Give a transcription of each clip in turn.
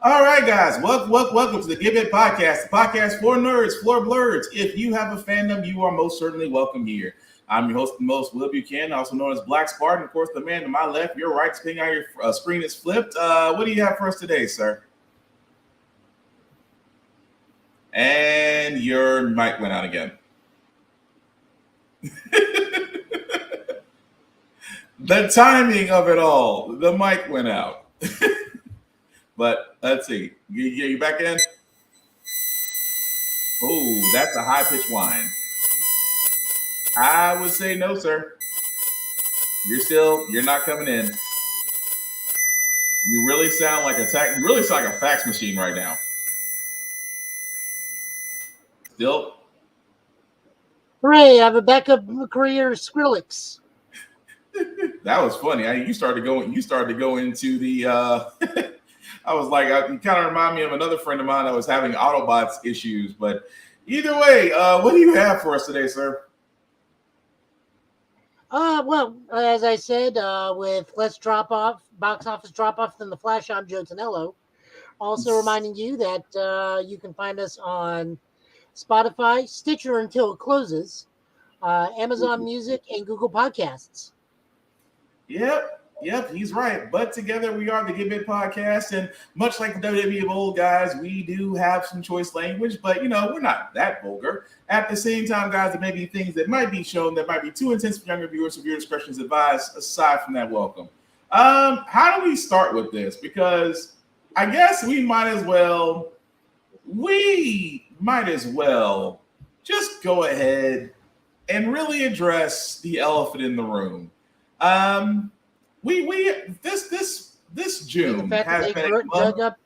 All right, guys, welcome to the Give It Podcast, the podcast for nerds, for blurs. If you have a fandom, you are most certainly welcome here. I'm your host, the most Will Buchanan, also known as Black Spartan. Of course, the man to my left, your right, depending on your screen is flipped. What do you have for us today, sir? And your mic went out again. The timing of it all, the mic went out. But let's see. You back in? Oh, that's a high-pitched whine. I would say no, sir. You're not coming in. You really sound like a fax machine right now. Still? Hooray, I have a backup career, Skrillex. That was funny. You started to go into the I was like, you kind of remind me of another friend of mine that was having Autobots issues. But either way, what do you have for us today, sir? Well, as I said, with less box office drop off than The Flash, I'm Joe Tonello. Also reminding you that you can find us on Spotify, Stitcher until it closes, Amazon Music, and Google Podcasts. Yep, he's right. But together we are the Give It Podcast, and much like the WWE of old, guys, we do have some choice language, but we're not that vulgar. At the same time, guys, there may be things that might be shown that might be too intense for younger viewers, so viewer discretion is advised. Aside from that, welcome. How do we start with this? Because I guess we might as well just go ahead and really address the elephant in the room. This June has been dug up.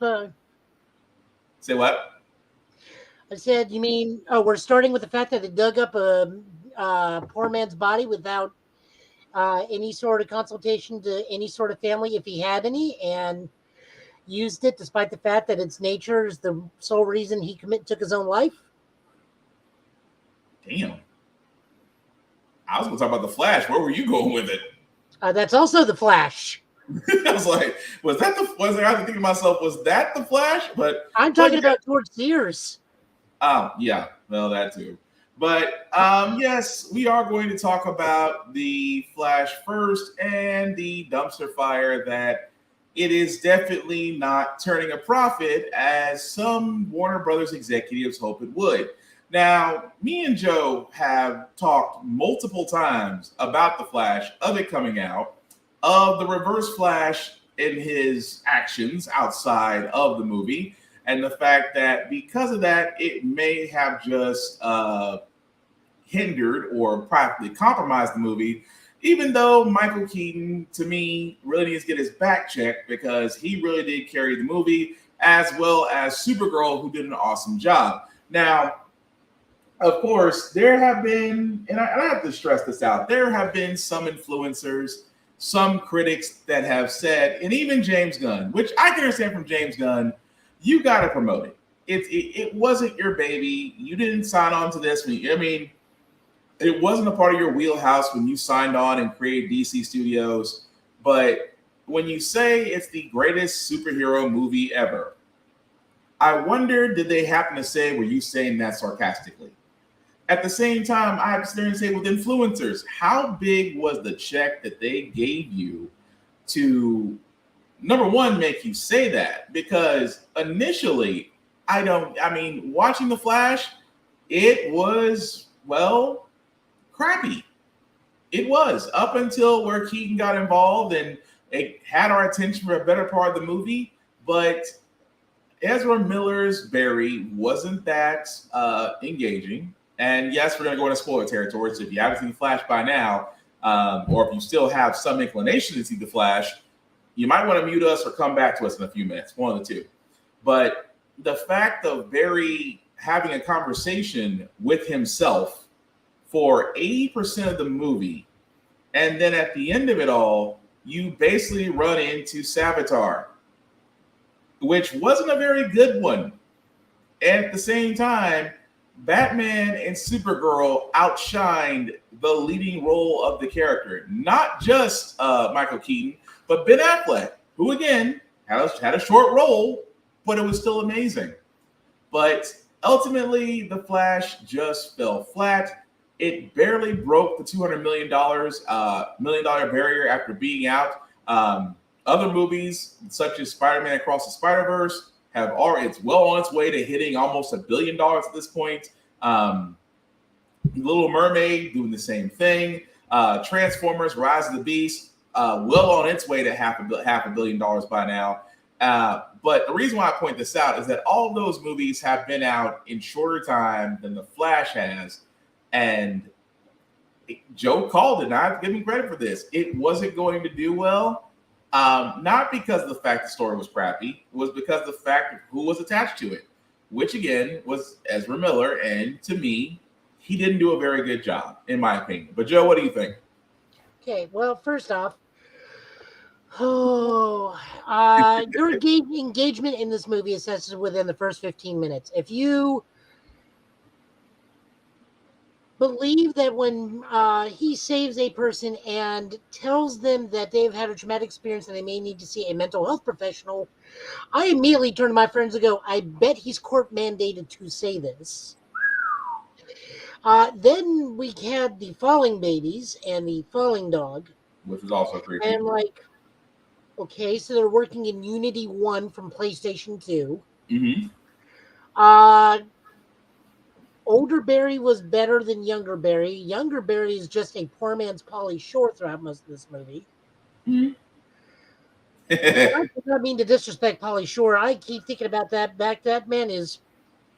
Say what? I said, you mean? Oh, we're starting with the fact that they dug up a poor man's body without any sort of consultation to any sort of family, if he had any, and used it despite the fact that its nature is the sole reason he took his own life. Damn. I was going to talk about The Flash. Where were you going with it? That's also The Flash. I was like, I was thinking to myself, was that The Flash? But I'm talking about George Sears. Oh, yeah. Well, that too. But yes, we are going to talk about The Flash first and the dumpster fire that it is definitely not turning a profit as some Warner Brothers executives hope it would. Now, me and Joe have talked multiple times about The Flash, of it coming out, of the Reverse Flash in his actions outside of the movie, and the fact that because of that, it may have just hindered or practically compromised the movie, even though Michael Keaton, to me, really needs to get his back checked because he really did carry the movie, as well as Supergirl, who did an awesome job. Now, of course, there have been, and I have to stress this out, there have been some influencers, some critics that have said, and even James Gunn, which I can understand from James Gunn, you got to promote it. It wasn't your baby. You didn't sign on to this. It wasn't a part of your wheelhouse when you signed on and created DC Studios. But when you say it's the greatest superhero movie ever, I wonder, did they happen to say, were you saying that sarcastically? At the same time, I have to say with influencers, how big was the check that they gave you to, number one, make you say that? Because initially, watching The Flash, it was, well, crappy. It was up until where Keaton got involved and it had our attention for a better part of the movie. But Ezra Miller's Barry wasn't that engaging. And yes, we're going to go into spoiler territory. So if you haven't seen Flash by now, or if you still have some inclination to see The Flash, you might want to mute us or come back to us in a few minutes, one of the two. But the fact of Barry having a conversation with himself for 80% of the movie, and then at the end of it all, you basically run into Savitar, which wasn't a very good one. And at the same time, Batman and Supergirl outshined the leading role of the character. Not just Michael Keaton, but Ben Affleck, who again had a short role, but it was still amazing. But ultimately, The Flash just fell flat. It barely broke the $200 million barrier after being out. Other movies, such as Spider-Man Across the Spider-Verse, it's well on its way to hitting almost $1 billion at this point. Little Mermaid doing the same thing. Transformers: Rise of the Beast, well on its way to half $1 billion by now. But the reason why I point this out is that all of those movies have been out in shorter time than The Flash has. And Joe called it, and I give him credit for this. It wasn't going to do well. Not because of the fact the story was crappy, it was because of the fact of who was attached to it, which again was Ezra Miller. And to me, he didn't do a very good job, in my opinion. But Joe, what do you think? Okay, well, first off, your engagement in this movie is assessed within the first 15 minutes. If you believe that when he saves a person and tells them that they've had a traumatic experience and they may need to see a mental health professional, I immediately turn to my friends and go, I bet he's court mandated to say this. Then we had the falling babies and the falling dog, Which was also creepy. and like, okay, so they're working in Unity 1 from PlayStation 2. Mm-hmm. Older Barry was better than younger Barry. Younger Barry is just a poor man's Pauly Shore throughout most of this movie. Mm-hmm. I do not mean to disrespect Pauly Shore. I keep thinking about that. That man is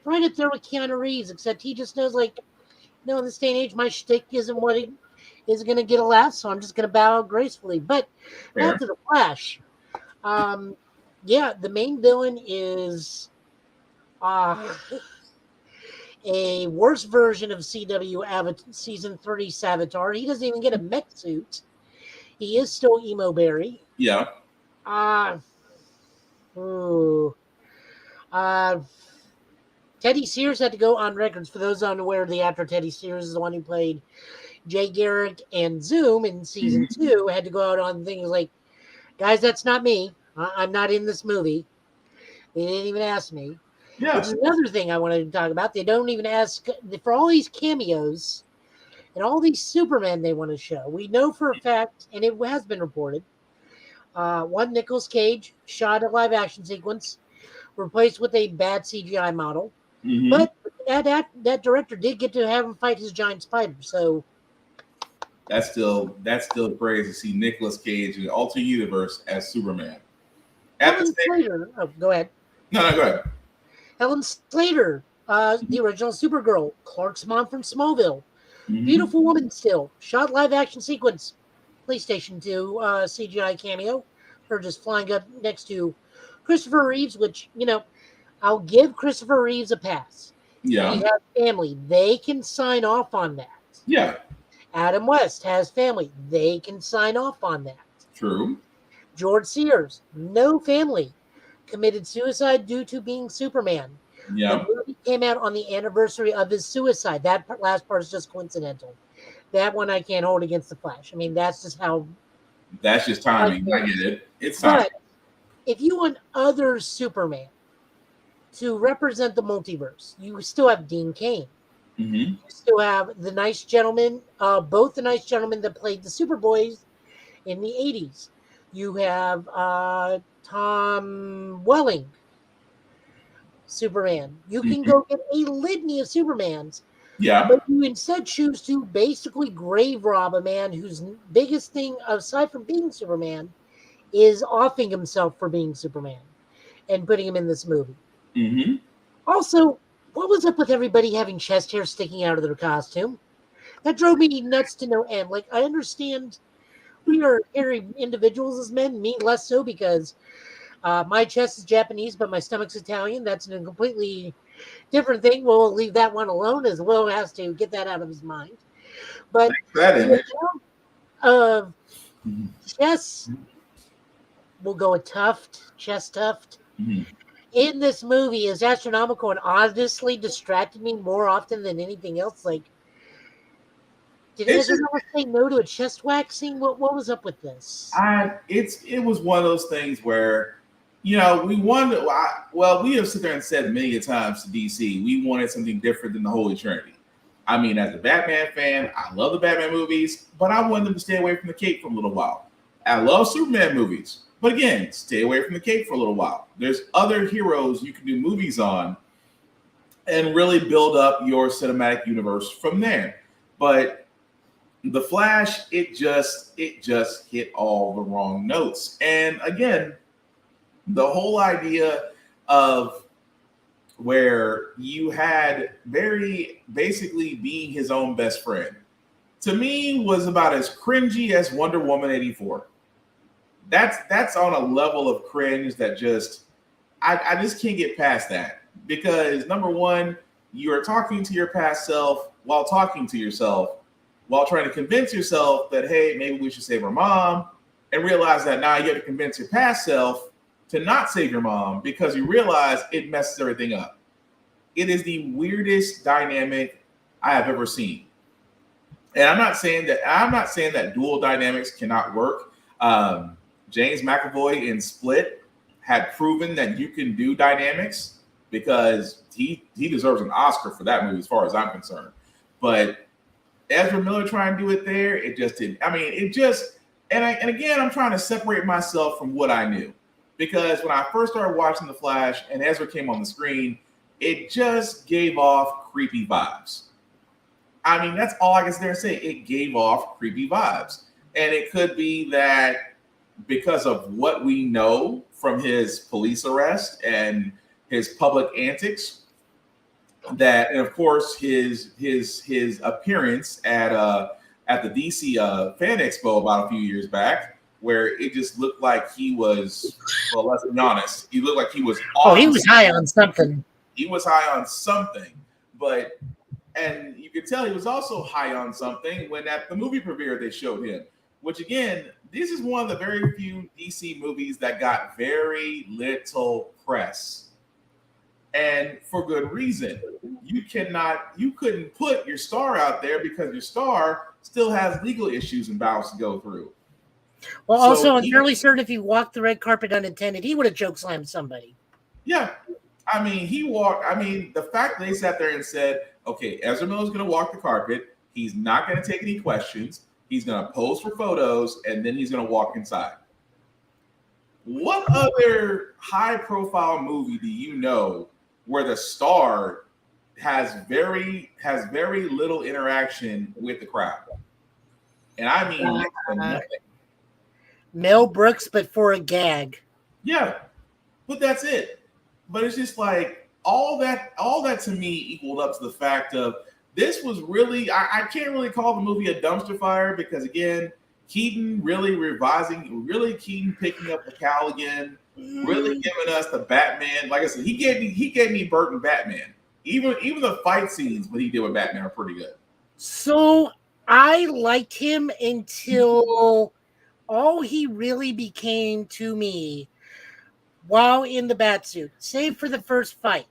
right up there with Keanu Reeves, except he just knows, like, no, in this day and age, my shtick isn't what it isn't going to get a laugh, so I'm just going to bow out gracefully. But back to The Flash. Yeah, the main villain is a worse version of CW Season 3 Savitar. He doesn't even get a mech suit. He is still Emo Barry. Yeah. Teddy Sears had to go on records. For those unaware, the actor Teddy Sears is the one who played Jay Garrick and Zoom in Season 2. Had to go out on things like, guys, that's not me. I'm not in this movie. They didn't even ask me. Yeah. Which is another thing I wanted to talk about. They don't even ask for all these cameos and all these Supermen they want to show. We know for a fact, and it has been reported, one Nicolas Cage shot a live action sequence replaced with a bad CGI model. Mm-hmm. But that director did get to have him fight his giant spider. So that's still praise to see Nicolas Cage in the alternate universe as Superman. Helen Slater. Oh, go ahead. No, go ahead. Helen Slater, the original Supergirl, Clark's mom from Smallville. Mm-hmm. Beautiful woman still. Shot live action sequence. PlayStation 2 CGI cameo. Her just flying up next to Christopher Reeves, which, I'll give Christopher Reeves a pass. Yeah. He has family. They can sign off on that. Yeah. Adam West has family. They can sign off on that. True. George Sears, no family. Committed suicide due to being Superman. Yeah. The movie came out on the anniversary of his suicide. That last part is just coincidental. That one I can't hold against The Flash. I mean, that's just how. That's just timing. I get it. It's time. But if you want other Superman, to represent the multiverse. You still have Dean Cain. Mm-hmm. You still have the nice gentleman, both the nice gentlemen that played the Superboys in the 80s. You have Tom Welling, Superman. You can go get a litany of Supermans, Yeah. but you instead choose to basically grave rob a man whose biggest thing, aside from being Superman, is offing himself for being Superman and putting him in this movie. Mm-hmm. Also, what was up with everybody having chest hair sticking out of their costume? That drove me nuts to no end. Like, I understand we are hairy individuals as men, me less so because my chest is Japanese, but my stomach's Italian. That's a completely different thing. We'll leave that one alone as Will has to get that out of his mind. But That image. Of chest, we'll go with tuft, chest tuft. Mm-hmm. In this movie is astronomical and honestly distracted me more often than anything else. Like, did Ezra Miller say no to a chest waxing? What was up with this? It was one of those things where, we wanted. Well, we have sit there and said many a times to DC, we wanted something different than the Holy Trinity. I mean, as a Batman fan, I love the Batman movies, but I wanted them to stay away from the cape for a little while. I love Superman movies, but again, stay away from the cape for a little while. There's other heroes you can do movies on and really build up your cinematic universe from there. But The Flash, it just hit all the wrong notes. And again, the whole idea of where you had Barry basically being his own best friend, to me was about as cringy as Wonder Woman 84. That's on a level of cringe that just I just can't get past that, because number one, you are talking to your past self while talking to yourself, while trying to convince yourself that, hey, maybe we should save our mom, and realize that now you have to convince your past self to not save your mom because you realize it messes everything up. It is the weirdest dynamic I have ever seen. And I'm not saying that dual dynamics cannot work. James McAvoy in Split had proven that you can do dynamics, because he deserves an Oscar for that movie as far as I'm concerned. But Ezra Miller trying to do it there, it just didn't. I mean, it just, and again, I'm trying to separate myself from what I knew, because when I first started watching The Flash and Ezra came on the screen, it just gave off creepy vibes. I mean, that's all I can sit there and say. It gave off creepy vibes. And it could be that because of what we know from his police arrest and his public antics, that, and of course his appearance at the DC Fan Expo about a few years back, where it just looked like he was, well, let's be honest, he looked like he was he was high on something. He was high on something, and you could tell he was also high on something when at the movie premiere they showed him, which again, this is one of the very few DC movies that got very little press. And for good reason. You couldn't put your star out there because your star still has legal issues and battles to go through. Well, so also, I'm fairly certain if he walked the red carpet unattended, he would have choke slammed somebody. Yeah. I mean, the fact that they sat there and said, okay, Ezra Miller's going to walk the carpet. He's not going to take any questions. He's going to pose for photos, and then he's going to walk inside. What other high-profile movie do you know where the star has very little interaction with the crowd? And I mean next to nothing. Mel Brooks, but for a gag. Yeah, but that's it. But it's just like all that to me equaled up to the fact of this was really, I can't really call the movie a dumpster fire, because again, Keaton Keaton picking up the cowl again, really giving us the Batman. Like I said, he gave me Burton Batman. Even the fight scenes what he did with Batman are pretty good. So I liked him until all he really became to me while in the Batsuit, save for the first fight,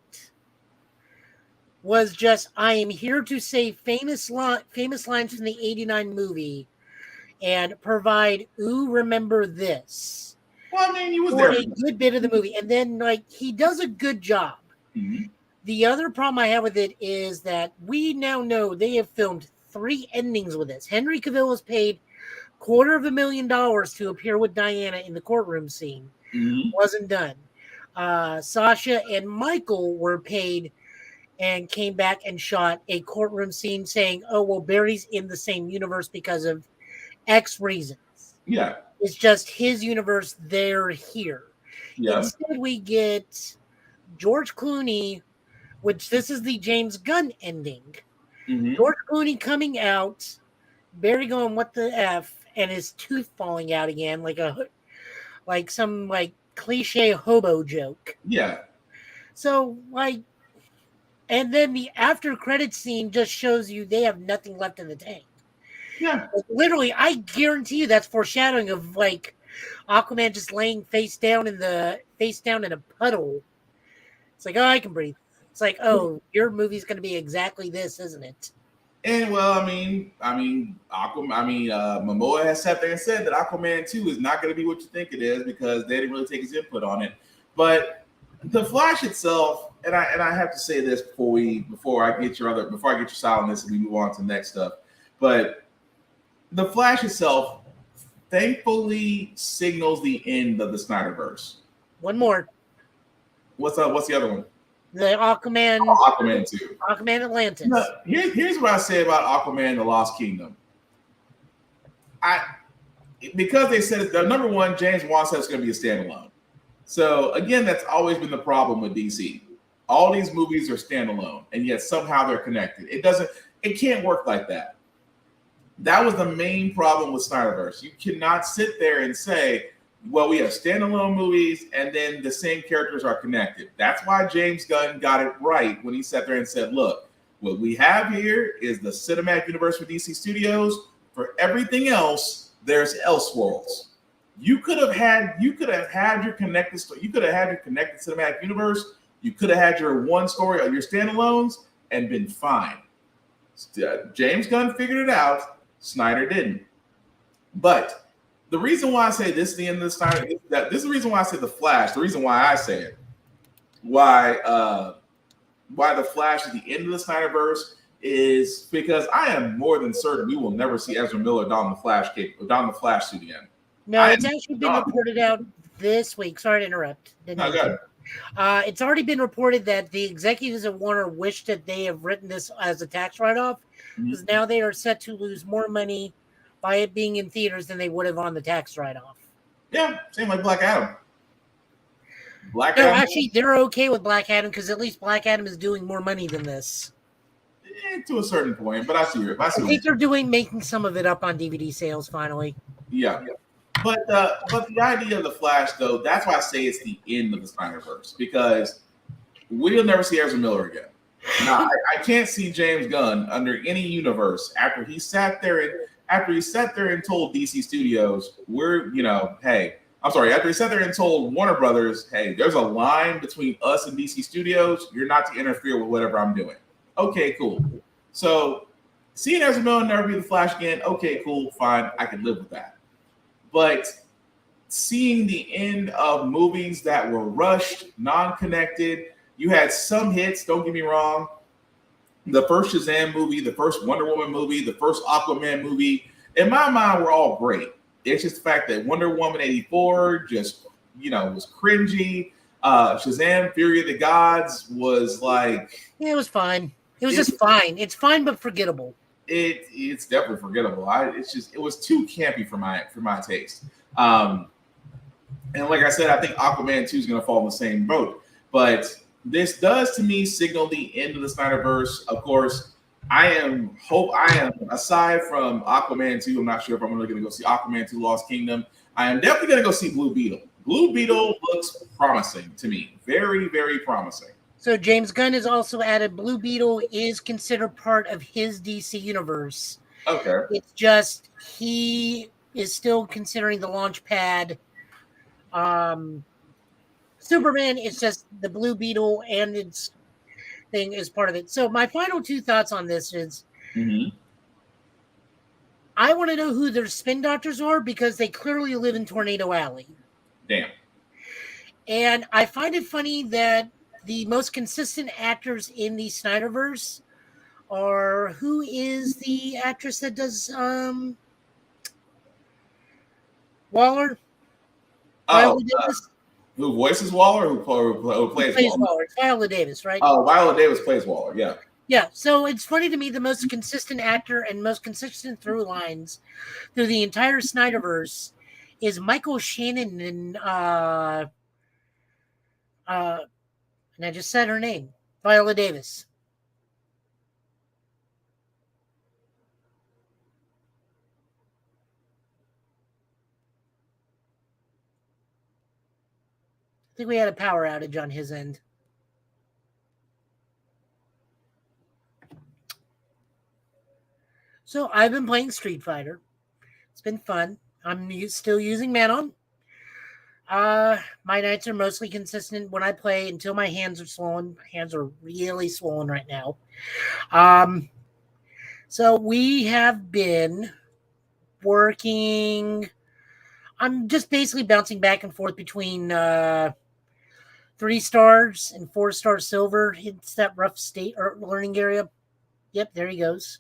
was just, I am here to say famous lines from the 89 movie and provide, ooh, remember this. Well, I mean, he was for there a good bit of the movie. And then, like, he does a good job. Mhm. The other problem I have with it is that we now know they have filmed 3 endings with this. Henry Cavill was paid $250,000 to appear with Diana in the courtroom scene. Mhm. Wasn't done. Sasha and Michael were paid and came back and shot a courtroom scene saying, oh, well, Barry's in the same universe because of X reasons. Yeah. It's just his universe, they're here. Yes. Instead, we get George Clooney, which this is the James Gunn ending. Mhm. George Clooney coming out, Barry going, what the F, and his tooth falling out again, like some cliche hobo joke. Yeah. So and then the after credit scene just shows you they have nothing left in the tank. Yeah. Like, literally, I guarantee you that's foreshadowing of Aquaman just laying face down in a puddle. It's like, oh, I can breathe. It's like, oh, your movie's going to be exactly this, isn't it? And well, Momoa has sat there and said that Aquaman 2 is not going to be what you think it is because they didn't really take his input on it. But the Flash itself, and I have to say this before I get your side on this and we move on to the next stuff. But the Flash itself thankfully signals the end of the Snyderverse. One more. What's the other one? The Aquaman. Aquaman 2. Aquaman Atlantis. No, here's what I say about Aquaman: The Lost Kingdom. Because they said the number one, James Wan said it's going to be a standalone. So again, that's always been the problem with DC. All these movies are standalone, and yet somehow they're connected. It can't work like that. That was the main problem with Snyderverse. You cannot sit there and say, well, we have standalone movies and then the same characters are connected. That's why James Gunn got it right when he sat there and said, look, what we have here is the cinematic universe for DC Studios. For everything else, there's Elseworlds. You could have had your connected story. You could have had your connected cinematic universe. You could have had your one story or your standalones and been fine. James Gunn figured it out. Snyder didn't. But the reason why I say this is the end of the Snyder, this is the reason why I say the Flash. The reason why I say it, why the Flash is the end of the Snyderverse is because I am more than certain we will never see Ezra Miller don the Flash suit again. No, it's actually been reported out this week. Sorry to interrupt. No, go ahead. It's already been reported that the executives at Warner wish that they have written this as a tax write-off because now they are set to lose more money by it being in theaters than they would have on the tax write-off. Yeah, same like Black Adam. Actually, they're okay with Black Adam because at least Black Adam is doing more money than this. To a certain point, but I think they're making some of it up on DVD sales finally. Yeah. But the idea of the Flash, though, that's why I say it's the end of the Snyderverse because we'll never see Ezra Miller again. Now, I can't see James Gunn under any universe after he sat there and told DC Studios, after he sat there and told Warner Brothers, hey, there's a line between us and DC Studios. You're not to interfere with whatever I'm doing. Okay, cool. So seeing Ezra Miller never be the Flash again, okay, cool, fine. I can live with that. But seeing the end of movies that were rushed, non-connected, you had some hits, don't get me wrong. The first Shazam movie, the first Wonder Woman movie, the first Aquaman movie, in my mind, were all great. It's just the fact that Wonder Woman 84 just, was cringy. Shazam, Fury of the Gods was like... Yeah, it was fine. It was just fine. It's fine, but forgettable. It's definitely forgettable. It was too campy for my taste. And like I said, I think Aquaman 2 is going to fall in the same boat. But this does to me signal the end of the Snyderverse. Of course, I am aside from Aquaman 2. I'm not sure if I'm going to go see Aquaman 2: Lost Kingdom. I am definitely going to go see Blue Beetle. Blue Beetle looks promising to me. Very, very promising. So James Gunn has also added Blue Beetle is considered part of his DC universe. Okay. It's just he is still considering the launch pad. Superman is just the Blue Beetle and its thing is part of it. So my final two thoughts on this is I want to know who their spin doctors are because they clearly live in Tornado Alley. Damn. And I find it funny that the most consistent actors in the Snyderverse are who is the actress that does Waller? Oh, Viola Davis? who voices Waller? Who Who plays plays Waller? Waller? It's Viola Davis, right? Oh, Viola Davis plays Waller. Yeah. Yeah. So it's funny to me the most consistent actor and most consistent through lines through the entire Snyderverse is Michael Shannon uh and I just said her name, Viola Davis. I think we had a power outage on his end. So I've been playing Street Fighter. It's been fun. I'm still using Manon. My nights are mostly consistent when I play until my hands are swollen. My hands are really swollen right now. Um, so we have been working. I'm just basically bouncing back and forth between 3 stars and 4 star silver. It's that rough state or learning area. Yep, there he goes.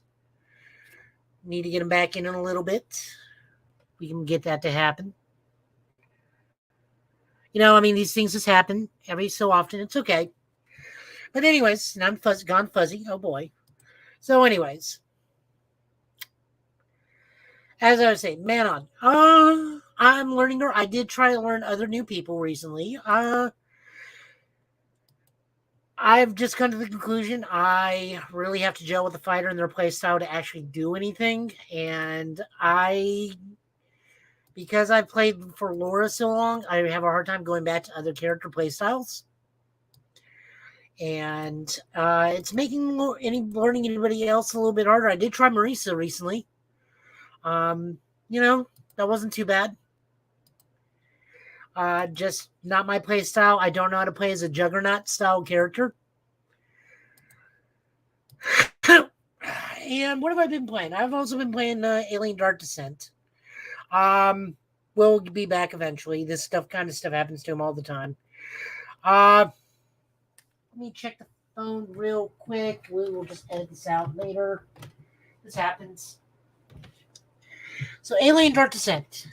Need to get him back in a little bit. We can get that to happen. I mean, these things just happen every so often. It's okay. But anyways, and I'm gone fuzzy. Oh boy. So, anyways, as I was saying, Manon. I'm learning her. I did try to learn other new people recently. I've just come to the conclusion I really have to gel with the fighter and their play style to actually do anything. And because I've played for Laura so long, I have a hard time going back to other character play styles. And it's making learning anybody else a little bit harder. I did try Marisa recently. Um, that wasn't too bad. Just not my play style. I don't know how to play as a Juggernaut style character. And what have I been playing? I've also been playing Alien Dark Descent. We'll be back eventually. This kind of stuff happens to him all the time. Let me check the phone real quick. We will just edit this out later. This happens. So, Alien Dark Descent.